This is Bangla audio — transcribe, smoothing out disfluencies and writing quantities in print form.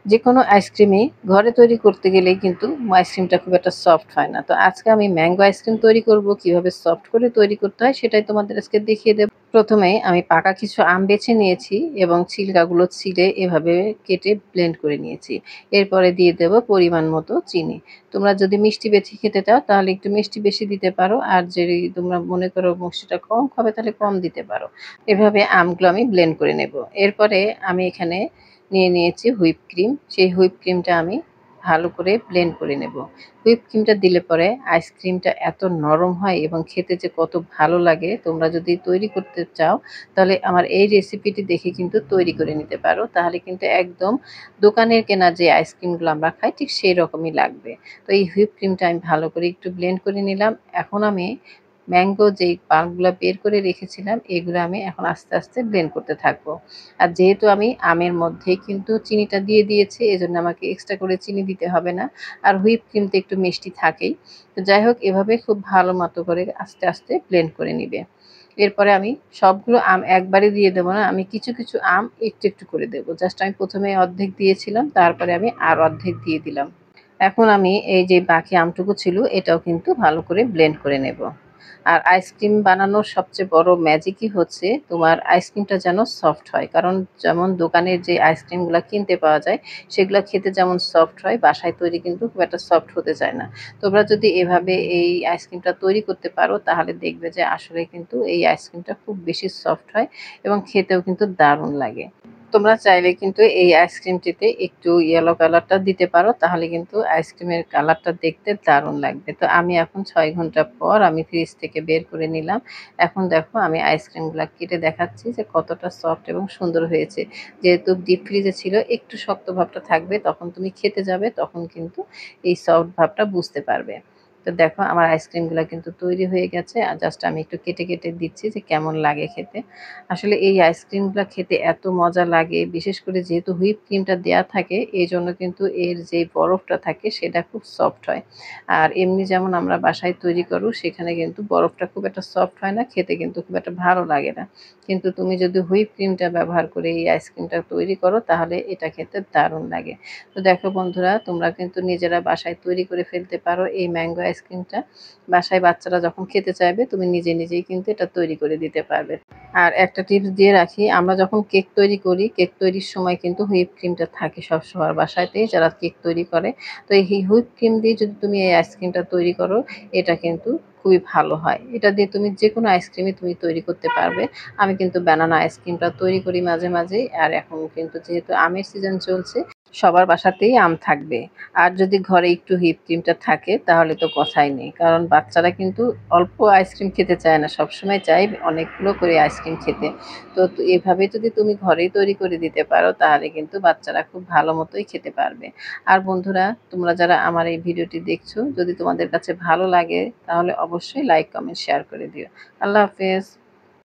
যেকোনো আইসক্রিমই ঘরে তৈরি করতে গেলেই কিন্তু আইসক্রিমটা খুব একটা সফট হয় না। তো আজকে আমি ম্যাঙ্গো আইসক্রিম তৈরি করব। কিভাবে সফট করে তৈরি করতে হয় সেটাই তোমাদের আজকে দেখিয়ে দেব। প্রথমে আমি পাকা কিছু আম বেছে নিয়েছি এবং ছিলকাগুলো ছিলে এভাবে কেটে ব্লেন্ড করে নিয়েছি। এরপরে দিয়ে দেব পরিমাণ মতো চিনি। তোমরা যদি মিষ্টি বেশি খেতে চাও তাহলে একটু মিষ্টি বেশি দিতে পারো। আর যদি তোমরা মনে করো মিষ্টিটা কম খাবে তাহলে কম দিতে পারো। এভাবে আমগুলো আমি ব্লেন্ড করে নেব। এরপরে আমি এখানে নিয়ে নিয়েছি হুইপ ক্রিম। সেই হুইপ ক্রিমটা আমি ভালো করে ব্লেন্ড করে নেব। হুইপ ক্রিমটা দিলে পরে আইসক্রিমটা এত নরম হয় এবং খেতে যে কত ভালো লাগে, তোমরা যদি তৈরি করতে চাও তাহলে আমার এই রেসিপিটি দেখে কিন্তু তৈরি করে নিতে পারো। তাহলে কিন্তু একদম দোকানের কেনা যে আইসক্রিমগুলো আমরা খাই ঠিক সেই রকমই লাগবে। তো এই হুইপ ক্রিমটা আমি ভালো করে একটু ব্লেন্ড করে নিলাম। এখন আমি ম্যাঙ্গো যেই পাল্পগুলা বের করে রেখেছিলাম এগুলো আমি এখন আস্তে আস্তে ব্লেন্ড করতে থাকবো। আর যেহেতু আমি আমের মধ্যেই কিন্তু চিনিটা দিয়ে দিয়েছি এজন্য আমাকে এক্সট্রা করে চিনি দিতে হবে না। আর হুইপ ক্রিম তো একটু মিষ্টি থাকেই। তো যাই হোক এভাবে খুব ভালো মতো করে আস্তে আস্তে ব্লেন্ড করে নিবে। এরপরে আমি সবগুলো আম একবারে দিয়ে দেবো না, আমি কিছু কিছু আম একটু একটু করে দেবো। জাস্ট আমি প্রথমে অর্ধেক দিয়েছিলাম, তারপরে আমি আর অর্ধেক দিয়ে দিলাম। এখন আমি এই যে বাকি আমটুকু ছিল এটাও কিন্তু ভালো করে ব্লেন্ড করে নেব। আর আইসক্রিম বানানোর সবচেয়ে বড় ম্যাজিকই হচ্ছে তোমার আইসক্রিমটা যেন সফট হয়। কারণ যেমন দোকানের যে আইসক্রিমগুলা কিনতে পাওয়া যায় সেগুলা খেতে যেমন সফট হয়, বাসায় তৈরি কিন্তু খুব একটা সফট হতে চায় না। তোমরা যদি এভাবে এই আইসক্রিমটা তৈরি করতে পারো তাহলে দেখবে যে আসলে কিন্তু এই আইসক্রিমটা খুব বেশি সফট হয় এবং খেতেও কিন্তু দারুণ লাগে। তোমরা চাইলে কিন্তু এই আইসক্রিমটিতে একটু ইয়েলো কালারটা দিতে পারো, তাহলে কিন্তু আইসক্রিমের কালারটা দেখতে দারুণ লাগবে। তো আমি এখন ৬ ঘন্টা পর আমি ফ্রিজ থেকে বের করে নিলাম। এখন দেখো আমি আইসক্রিমগুলা কেটে দেখাচ্ছি যে কতটা সফট এবং সুন্দর হয়েছে। যেহেতু ডিপ ফ্রিজে ছিল একটু শক্ত ভাবটা থাকবে, তখন তুমি খেতে যাবে তখন কিন্তু এই সফট ভাবটা বুঝতে পারবে। তো দেখো আমার আইসক্রিমগুলা কিন্তু তৈরি হয়ে গেছে। আর জাস্ট আমি একটু কেটে কেটে দিচ্ছি যে কেমন লাগে খেতে। আসলে এই আইসক্রিমগুলা খেতে এত মজা লাগে, বিশেষ করে যেহেতু হুইপ ক্রিমটা দেয়া থাকে এইজন্য কিন্তু এর যে বরফটা থাকে সেটা খুব সফট হয়। আর এমনি যেমন আমরা বাসায় তৈরি করো সেখানে কিন্তু বরফটা খুব একটা সফট হয় না, খেতে কিন্তু খুব একটা ভালো লাগে না। কিন্তু তুমি যদি হুইপ ক্রিমটা ব্যবহার করে এই আইসক্রিমটা তৈরি করো তাহলে এটা খেতে দারুণ লাগে। তো দেখো বন্ধুরা, তোমরা কিন্তু নিজেরা বাসায় তৈরি করে ফেলতে পারো এই ম্যাঙ্গো আইসক্রিমটা। বাসায় বাচ্চারা যখন খেতে চাইবে তুমি নিজে নিজেই কিন্তু এটা তৈরি করে দিতে পারবে। আর একটা টিপস দিয়ে রাখি, আমরা যখন কেক তৈরি করি, কেক তৈরির সময় কিন্তু হুইপ ক্রিমটা থাকে সবার বাসাতেই যারা কেক তৈরি করে। তো এই হুইপ ক্রিম দিয়ে যদি তুমি এই আইসক্রিমটা তৈরি করো, এটা কিন্তু খুবই ভালো হয়। এটা দিয়ে তুমি যেকোনো আইসক্রিমই তুমি তৈরি করতে পারবে। আমি কিন্তু ব্যানানা আইসক্রিমটা তৈরি করি মাঝে মাঝেই। আর এখন কিন্তু যেহেতু আমের সিজন চলছে, সবার বাসাতেই আম থাকবে। আর যদি ঘরে একটু হুইপ ক্রিমটা থাকে তাহলে তো কথাই নেই। কারণ বাচ্চারা কিন্তু অল্প আইসক্রিম খেতে চায় না, সবসময় চায় অনেকগুলো করে আইসক্রিম খেতে। তো এভাবে যদি তুমি ঘরেই তৈরি করে দিতে পারো তাহলে কিন্তু বাচ্চারা খুব ভালো মতোই খেতে পারবে। আর বন্ধুরা, তোমরা যারা আমার এই ভিডিওটি দেখছো যদি তোমাদের কাছে ভালো লাগে তাহলে অবশ্যই লাইক, কমেন্ট, শেয়ার করে দিও। আল্লাহ হাফেজ।